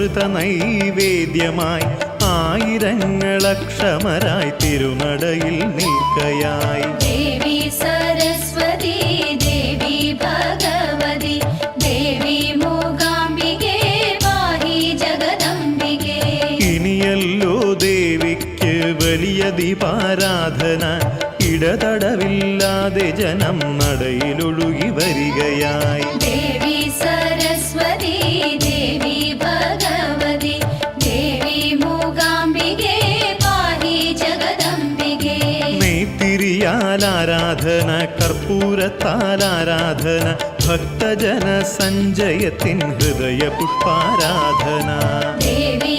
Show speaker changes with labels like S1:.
S1: അമൃത നൈവേദ്യമായി ആയിരങ്ങളക്ഷമരായി തിരുനടയിൽ നിൽക്കയായി.
S2: ദേവി സരസ്വതി ദേവി ഭഗവതി ദേവി മൂകാംബികേ പാഹി ജഗദംബികേ.
S1: ഇനിയല്ലോ ദേവിക്ക് വലിയ ദീപാരാധന, ഇടതടവില്ലാതെ ജനം നടയിലൊഴുകി വരികയായി.
S2: ദേവി സരസ്വതി ദേവി ഭഗവതി ദേവി മൂകാംബികേ പാഹി ജഗദംബികേ.
S1: നെയ്ത്തിരിയാലാരാധന, കർപ്പൂരത്താലാരാധന, ഭക്തജന സഞ്ചയത്തിൻ ഹൃദയ പുഷ്പാരാധന.
S2: ദേവി